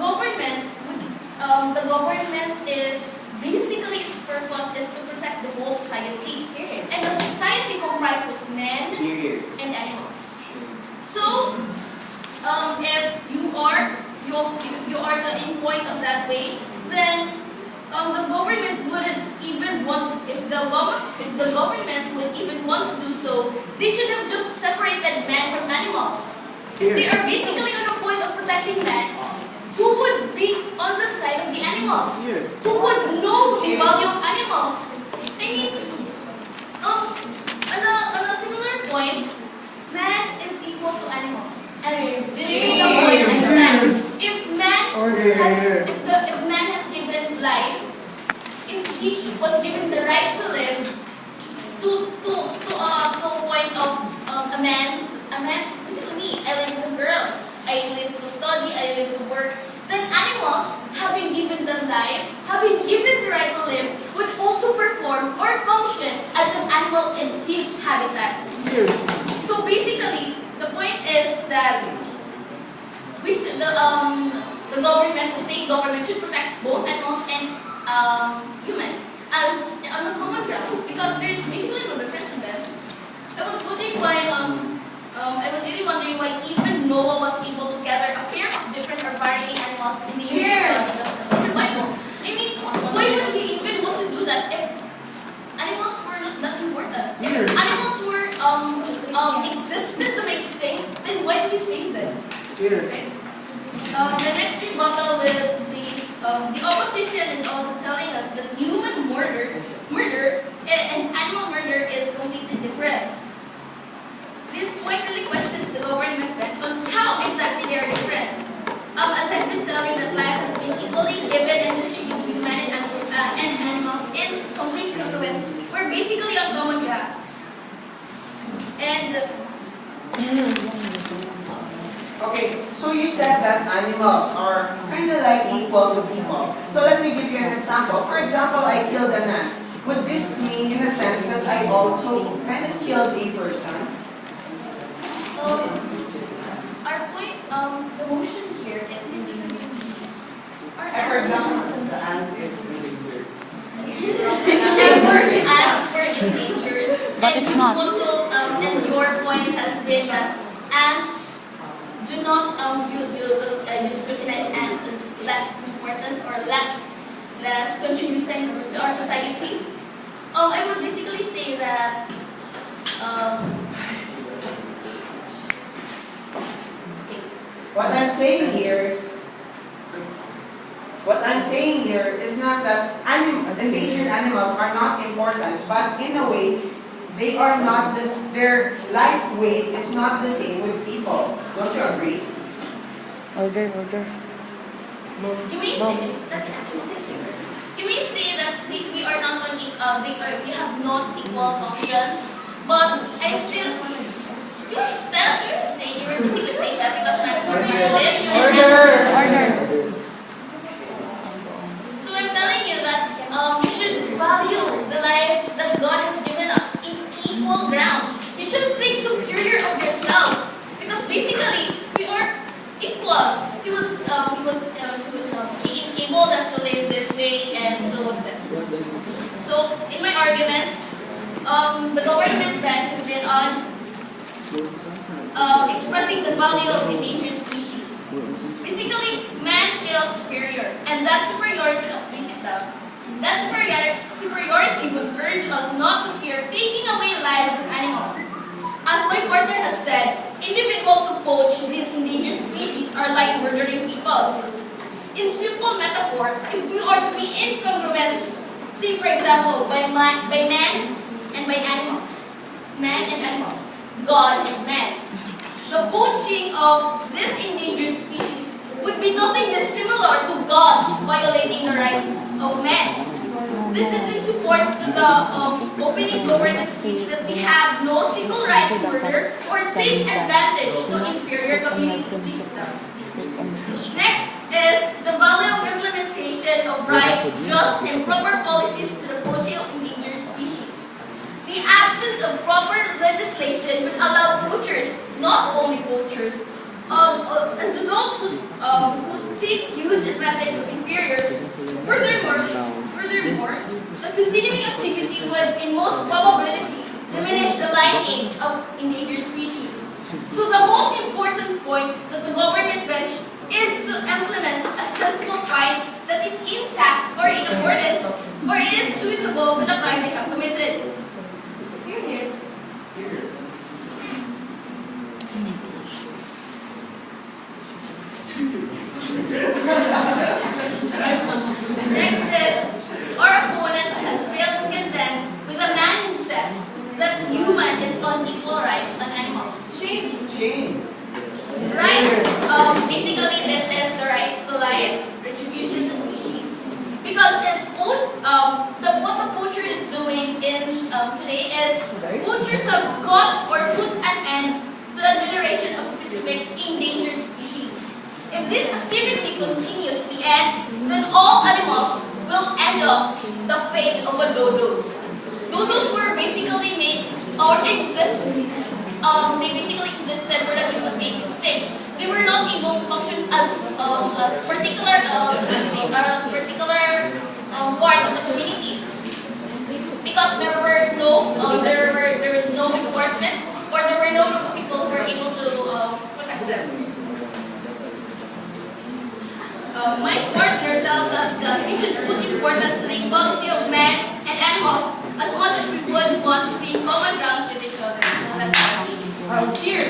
the government is basically its purpose is to protect the whole society, and the society comprises men and animals. So, if you are the end point of that way, then the government wouldn't even want to, if the government would even want to do so, they should have just separated man from animals. They are basically on a point of protecting man. Who would be on the side of the animals? Who would know the value of animals? I mean, on a similar point, man is equal to animals. And this is the point I'm saying. If man has given life, if he was given the right to live, to a point of a man, basically me, I live as a girl, I live to study, I live to work, then animals, having given them life, having given the right to live, would also perform or function as an animal in his habitat. So basically, the point is that the government, the state government, should protect both animals and human as on a common ground, because there's basically no difference in them. I was really wondering why even Noah was able to gather a pair of different or varying animals in the Bible. I mean, why would he even want to do that if animals were not that important? If animals were existed to make extinct, then why did he save them? Right? The next rebuttal will be the opposition is also telling us that human murder and animal murder is completely different. This point really questions the government bench on how exactly they are different. As I've been telling, that life has been equally given and distributed to man and animals in complete congruence. We're basically on common grounds. And okay, so you said that animals are kind of like equal to people. So let me give you an example. For example, I killed a man. Would this mean in a sense that I also kind of killed a person? our point, the motion here is endangered species. For example, the ants is endangered. Ants were endangered. But it's not. And your point has been that ants do not, you scrutinize ants as less important or less contributing to our society. I would basically say that What I'm saying here is not that endangered animals are not important, but in a way, they are not their life weight is not the same with people. Don't you agree? Order. you may say that the answer is yours. You may say that we are not on we have not equal functions, but I still. You were basically saying that because man is this. Order. So I'm telling you that you should value the life that God has given us in equal grounds. You shouldn't think superior of yourself, because basically we are equal. He enabled us to live this way, and so was that. So in my arguments, the government bench has been on expressing the value of endangered species. Basically, man feels superior, and that superiority would urge us not to fear taking away lives of animals. As my partner has said, individuals who poach these endangered species are like murdering people. In simple metaphor, if we are to be in congruence, say for example, by man and by animals, God and man, the poaching of this endangered species would be nothing dissimilar to God's violating the right of man. This is in support to the opening government speech that we have no single right to murder or take advantage to inferior communities. Next is the value of implementation of right, just, and proper policies to the poaching of endangered species. The absence of proper legislation would allow poachers, not only poachers, and to those who take huge advantage of inferiors. Furthermore, the continuing activity would, in most probability, diminish the lineage of endangered species. So the most important point that the government bench is to implement a sensible fine that is intact or in accordance or is suitable to the crime they have committed. Here. Next is, our opponents has failed to contend with a mindset that human is on equal rights on animals. Shame. Right? Basically, this is the rights to life, retribution to species. Because what the poacher is doing in today is poachers have got or put an end to the generation of specific endangered species. If this activity continues to the end, then all animals will end up the fate of a dodo. Dodos were basically made or exist. They basically existed for the means of being extinct. They were not able to function as particular part of the community because there was no enforcement or there were no group of people who were able to protect them. My partner tells us that we should put importance to the equality of man and animals as much as we would want to be in common grounds with each other. So that's what I mean. Here.